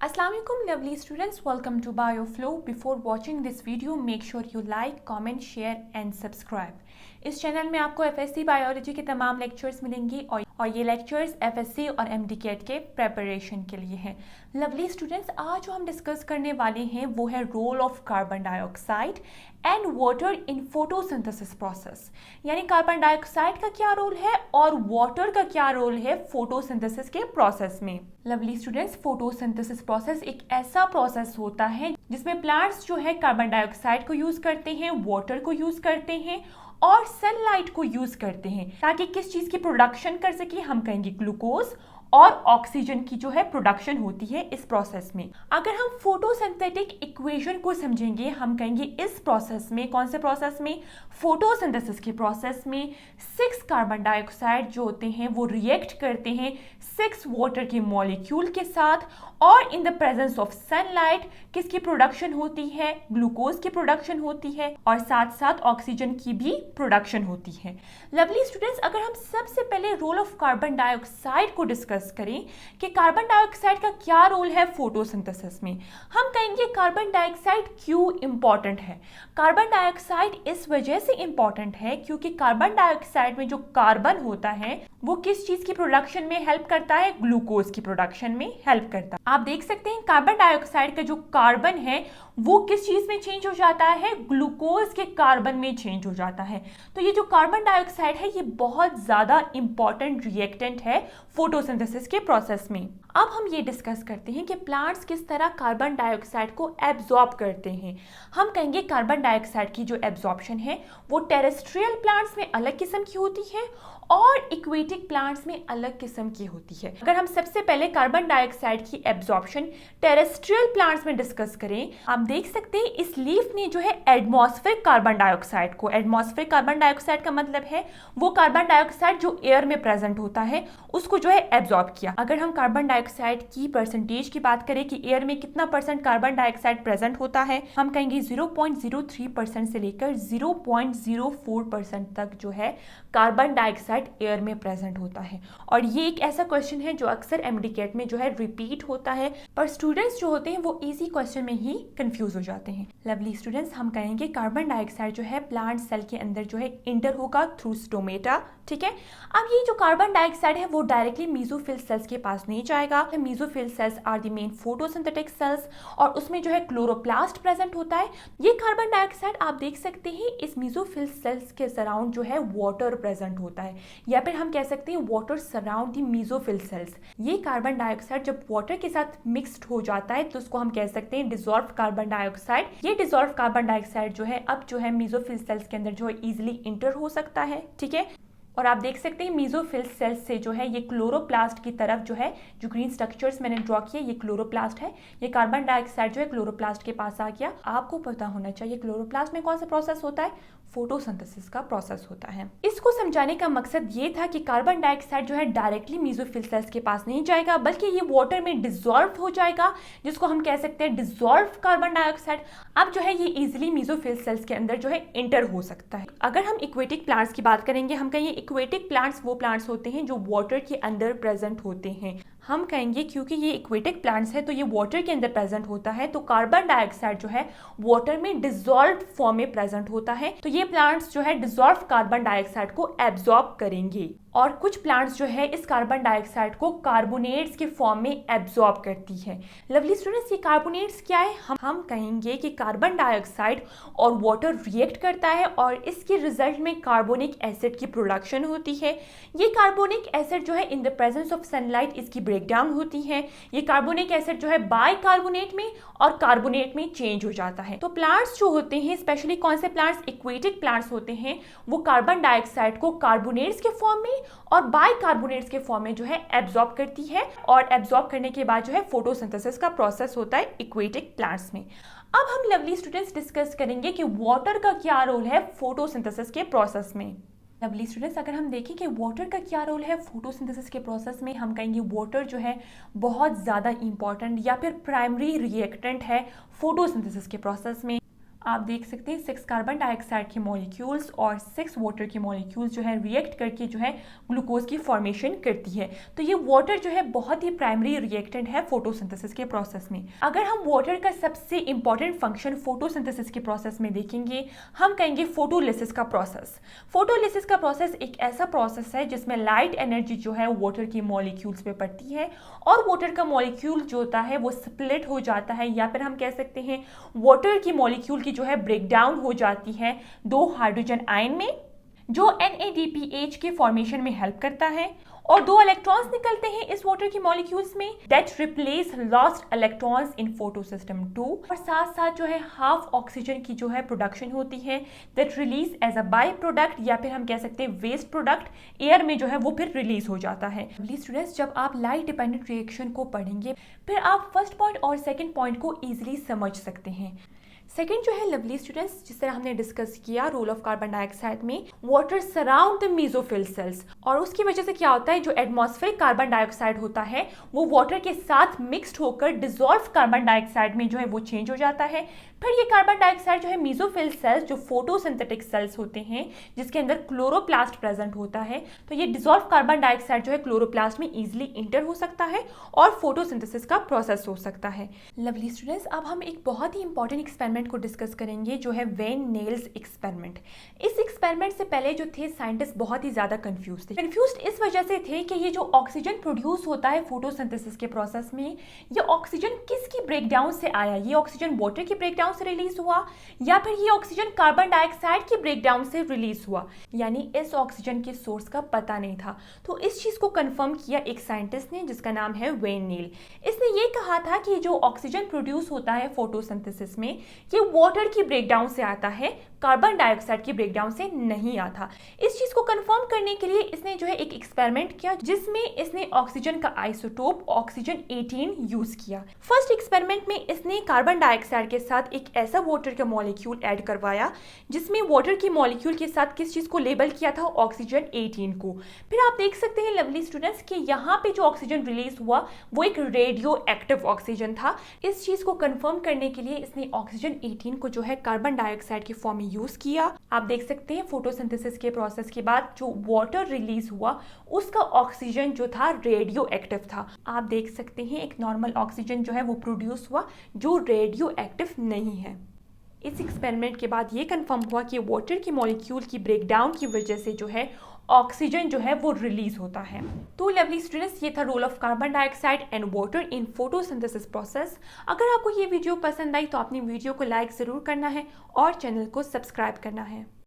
Assalamu alaikum lovely students, welcome to BioFlow. Before watching this video, make sure you like, comment, share and subscribe. इस channel में आपको FSc biology के तमाम lectures मिलेंगी और ये लेक्चर्स एफएससी और एमडीकेट के प्रेपरेशन के लिए हैं। लवली स्टूडेंट्स, आज जो हम डिस्कस करने वाले हैं वो है role of carbon dioxide and water in photosynthesis process. यानी कार्बन डाइऑक्साइड का क्या रोल है और वाटर का क्या रोल है फोटोसिंथेसिस के प्रोसेस में। लवली स्टूडेंट्स, फोटोसिंथेसिस प्रोसेस एक ऐसा प्रोसेस होता है जिसमें प्लांट्स जो है कार्बन डाइऑक्साइड को यूज करते हैं, वाटर को यूज करते हैं और सनलाइट को यूज करते हैं ताकि किस चीज की प्रोडक्शन कर सके, हम कहेंगे ग्लूकोज और ऑक्सीजन की जो है प्रोडक्शन होती है इस प्रोसेस में। अगर हम फोटोसिंथेटिक इक्वेशन को समझेंगे, हम कहेंगे इस प्रोसेस में, कौन से प्रोसेस में, फोटोसिंथेसिस के प्रोसेस में 6 कार्बन डाइऑक्साइड जो होते हैं वो रिएक्ट करते हैं 6 वाटर के मॉलिक्यूल के साथ और in the presence of sunlight किसकी प्रोडक्शन होती है, ग्लूकोज की प्रोडक्शन होती है और साथ साथ ऑक्सीजन की भी प्रोडक्शन होती है। लवली स्टूडेंट्स, अगर हम सबसे पहले रोल ऑफ कार्बन डाइऑक्साइड को डिस्कस करें कि कार्बन डाइऑक्साइड का क्या रोल है फोटोसिंथेसिस में, हम कहेंगे कार्बन डाइऑक्साइड क्यों इंपॉर्टेंट है। कार्बन डाइऑक्साइड इस वजह से इंपॉर्टेंट है क्योंकि कार्बन डाइऑक्साइड में जो कार्बन होता है वो किस चीज की प्रोडक्शन में हेल्प करता है, ग्लूकोज की प्रोडक्शन में हेल्प करता है। आप देख सकते हैं कार्बन डाइऑक्साइड का जो कार्बन है वो किस चीज में चेंज हो जाता है, ग्लूकोज के कार्बन में चेंज हो जाता है। तो ये जो कार्बन डाइऑक्साइड है ये बहुत ज्यादा इंपॉर्टेंट रिएक्टेंट है फोटोसिंथेसिस के प्रोसेस में। अब हम ये डिस्कस करते हैं कि प्लांट्स किस तरह कार्बन डाइऑक्साइड को एब्जॉर्ब करते हैं। हम कहेंगे कार्बन डाइऑक्साइड की जो एब्जॉर्प्शन है वो टेरेस्ट्रियल प्लांट्स में अलग किस्म की होती है और इक्वेटिक प्लांट्स में अलग किस्म की होती है। अगर हम सबसे पहले कार्बन डाइऑक्साइड की एब्जॉर्प्शन टेरेस्ट्रियल प्लांट्स में डिस्कस करें, आप देख सकते हैं इस लीफ ने जो है एटमॉस्फेरिक कार्बन डाइऑक्साइड को, एटमॉस्फेरिक कार्बन डाइऑक्साइड का मतलब है वो कार्बन डाइऑक्साइड जो एयर में प्रेजेंट होता है उसको जो है एब्जॉर्ब किया। अगर हम कार्बन डाइऑक्साइड की परसेंटेज की बात करें कि एयर में कितना परसेंट कार्बन डाइऑक्साइड प्रेजेंट होता है, हम कहेंगे 0.03% से लेकर 0.04% तक जो है कार्बन डाइऑक्साइड एयर में प्रेजेंट होता है। और ये एक ऐसा क्वेश्चन है जो अक्सर एमडीकेट में जो है रिपीट होता है, पर स्टूडेंट्स जो होते हैं वो इजी क्वेश्चन में ही कंफ्यूज हो जाते हैं। लवली स्टूडेंट्स, हम कहेंगे कार्बन डाइऑक्साइड जो है प्लांट सेल के अंदर जो है इंटर होगा थ्रू स्टोमेटा, ठीक है। अब ये जो कार्बन डाइऑक्साइड है वो डायरेक्टली मेसोफिल सेल्स के पास नहीं जाएगा। Mesophyll cells are the main photosynthetic cells और उसमें जो है क्लोरोप्लास्ट प्रेजेंट होता है। ये कार्बन डाइऑक्साइड आप देख सकते हैं इस मेसोफिल सेल्स के सराउंड जो है वाटर प्रेजेंट होता है, या फिर हम कह सकते हैं water surround the mesophyll cells. ये कार्बन डाइऑक्साइड जब वाटर के साथ मिक्स्ड हो जाता है तो उसको हम कह सकते हैं डिसॉल्व्ड कार्बन डाइऑक्साइड। ये डिसॉल्व्ड कार्बन डाइऑक्साइड जो है अब जो है मेसोफिल सेल्स के अंदर जो है इजीली इंटर हो सकता है, ठीक है। और आप देख सकते हैं मेसोफिल सेल्स से जो है ये क्लोरोप्लास्ट की तरफ जो है, जो ग्रीन स्ट्रक्चर्स मैंने ड्रॉ किए ये क्लोरोप्लास्ट है। ये कार्बन डाइऑक्साइड जो है क्लोरोप्लास्ट के पास आ गया। आपको पता होना चाहिए क्लोरोप्लास्ट में कौन सा प्रोसेस होता है, फोटोसिंथेसिस का प्रोसेस होता है। इसको समझाने का मकसद ये था कि कार्बन डाइऑक्साइड जो है डायरेक्टली मेसोफिल सेल्स के पास नहीं जाएगा बल्कि ये वाटर में डिसॉल्व हो जाएगा, जिसको हम कह सकते हैं डिसॉल्व कार्बन डाइऑक्साइड। अब जो है ये इजीली मेसोफिल सेल्स के अंदर जो है इंटर हो सकता है। अगर हम इक्वेटिक प्लांट्स की बात करेंगे, हम कहेंगे इक्वेटिक प्लांट्स वो प्लांट्स होते हैं जो वाटर के अंदर प्रेजेंट होते हैं। हम कहेंगे क्योंकि ये इक्वेटिक प्लांट्स है तो ये वाटर के अंदर प्रेजेंट होता है तो कार्बन डाइऑक्साइड जो है वाटर में डिसॉल्व्ड फॉर्म में प्रेजेंट होता है, तो ये प्लांट्स जो है डिसॉल्व्ड कार्बन डाइऑक्साइड को एब्जॉर्ब करेंगे। और कुछ प्लांट्स जो है इस कार्बन डाइऑक्साइड को कार्बोनेट्स के फॉर्म में एब्जॉर्ब करती है। लवली स्टूडेंट्स, ये कार्बोनेट्स क्या है, हम कहेंगे कि कार्बन डाइऑक्साइड और वाटर रिएक्ट करता है और इसके रिजल्ट में कार्बोनिक एसिड की प्रोडक्शन होती है। ये कार्बोनिक एसिड जो है in the presence of sunlight इसकी ब्रेकडाउन होती है। ये कार्बोनिक एसिड जो है बाइकार्बोनेट में और कार्बोनेट में चेंज हो जाता है। तो प्लांट्स जो होते हैं, स्पेशली कौन से प्लांट्स, इक्वेटिक प्लांट्स होते हैं, वो कार्बन डाइऑक्साइड को कार्बोनेट्स के फॉर्म में और बाइकार्बोनेट्स के फॉर्म में जो है एब्जॉर्ब करती है और एब्जॉर्ब करने के बाद जो है फोटोसिंथेसिस का प्रोसेस होता है इक्वेटिक प्लांट्स में। अब हम लवली स्टूडेंट्स डिस्कस करेंगे कि वाटर का क्या रोल है फोटोसिंथेसिस के प्रोसेस में। लवली स्टूडेंट्स, अगर हम देखें कि वाटर का क्या रोल है फोटोसिंथेसिस के प्रोसेस में, हम कहेंगे वाटर जो है बहुत ज़्यादा इंपॉर्टेंट या फिर प्राइमरी रिएक्टेंट है फोटोसिंथेसिस के प्रोसेस में। आप देख सकते हैं 6 कार्बन डाइऑक्साइड के मॉलिक्यूल्स और 6 वाटर के मॉलिक्यूल्स जो है रिएक्ट करके जो है ग्लूकोज की फॉर्मेशन करती है। तो ये वाटर जो है बहुत ही प्राइमरी रिएक्टेंट है फोटोसिंथेसिस के प्रोसेस में। अगर हम वाटर का सबसे इंपॉर्टेंट फंक्शन फोटोसिंथेसिस के प्रोसेस में देखेंगे, हम कहेंगे फोटोलिसिस का प्रोसेस। फोटोलिसिस का प्रोसेस एक ऐसा प्रोसेस है जिसमें लाइट एनर्जी जो है वाटर की मॉलिक्यूल्स पे पड़ती है और वाटर का मॉलिक्यूल जो होता है वो स्प्लिट हो जाता है, या फिर हम कह सकते हैं वाटर की मॉलिक्यूल की जो है ब्रेकडाउन हो जाती है 2 हाइड्रोजन आयन में, जो NADPH के फॉर्मेशन में हेल्प करता है, और 2 इलेक्ट्रॉन्स निकलते हैं इस वाटर की मॉलिक्यूल्स में that replace lost electrons in photosystem 2, और साथ साथ जो है हाफ ऑक्सीजन की जो है प्रोडक्शन होती है that release as a by product, या फिर हम कह सकते हैं वेस्ट प्रोडक्ट एयर में जो है वो फिर रिलीज हो जाता है। स्टूडेंट्स, जब आप लाइट डिपेंडेंट रिएक्शन को पढ़ेंगे फिर आप फर्स्ट पॉइंट और सेकेंड पॉइंट को ईजिली समझ सकते हैं। सेकेंड जो है लवली स्टूडेंट्स, जिस तरह हमने डिस्कस किया रोल ऑफ कार्बन डाइऑक्साइड में, water surround the mesophyll cells, और उसकी वजह से क्या होता है जो एटमॉस्फेरिक कार्बन डाइऑक्साइड होता है वो वाटर के साथ मिक्स्ड होकर डिसॉल्व कार्बन डाइऑक्साइड में जो है वो चेंज हो जाता है। फिर ये कार्बन डाइऑक्साइड जो है मेसोफिल सेल्स जो फोटोसिंथेटिक सेल्स होते हैं जिसके अंदर क्लोरोप्लास्ट प्रेजेंट होता है, तो ये डिसॉल्व कार्बन डाइऑक्साइड जो है क्लोरोप्लास्ट में इजीली इंटर हो सकता है और फोटोसिंथेसिस का प्रोसेस हो सकता है। लवली स्टूडेंट्स, अब हम एक बहुत ही इंपॉर्टेंट एक्सपेरिमेंट को डिस्कस करेंगे जो है वेन नेल्स एक्सपेरिमेंट। इस एक्सपेरिमेंट से पहले जो थे साइंटिस्ट बहुत ही ज्यादा कंफ्यूज थे। कंफ्यूज इस वजह से थे कि ये जो ऑक्सीजन प्रोड्यूस होता है फोटोसिंथेसिस के प्रोसेस में, ये ऑक्सीजन किसकी ब्रेकडाउन से आया? ये ऑक्सीजन वाटर की ब्रेकडाउन से रिलीज हुआ या फिर ये ऑक्सीजन कार्बन डाइऑक्साइड की ब्रेकडाउन से रिलीज हुआ? यानी इस ऑक्सीजन के सोर्स का पता नहीं था। तो इस चीज को कंफर्म किया एक साइंटिस्ट ने जिसका नाम है वेन नील। इसने ये कहा था कि जो ऑक्सीजन प्रोड्यूस होता है फोटोसिंथेसिस में ये वाटर की ब्रेकडाउन से आता है, कार्बन डाइऑक्साइड की ब्रेकडाउन से नहीं आता। इस चीज को कंफर्म करने के लिए इसने जो है एक एक्सपेरिमेंट किया जिसमें इसने ऑक्सीजन का आइसोटोप ऑक्सीजन 18 यूज किया। फर्स्ट एक्सपेरिमेंट में इसने कार्बन डाइऑक्साइड के साथ एक ऐसा वाटर का मॉलिक्यूल ऐड करवाया जिसमें वाटर की मॉलिक्यूल के साथ किस चीज को लेबल किया था? ऑक्सीजन 18 को। फिर आप देख सकते हैं लवली स्टूडेंट्स कि यहाँ पे जो ऑक्सीजन रिलीज हुआ वो एक रेडियो एक्टिव ऑक्सीजन था। इस चीज को कंफर्म करने के लिए इसने ऑक्सीजन 18 को जो है कार्बन डाइऑक्साइड की फॉर्म में यूज किया। आप देख सकते हैं फोटोसिंथेसिस के प्रोसेस के बाद जो वाटर रिलीज हुआ उसका ऑक्सीजन जो था रेडियो एक्टिव था। आप देख सकते हैं एक नॉर्मल ऑक्सीजन जो है वो प्रोड्यूस हुआ जो रेडियो एक्टिव नहीं है। इस एक्सपेरिमेंट के बाद ये कंफर्म हुआ कि वाटर की मॉलिक्यूल की ब्रेकडाउन की वजह से जो है ऑक्सीजन जो है वो रिलीज होता है। तो लवली स्टूडेंट्स, ये था role of carbon dioxide and water in photosynthesis process. अगर आपको ये वीडियो पसंद आई तो आपने वीडियो को लाइक ज़रूर करना है और चैनल को सब्सक्राइब करना है।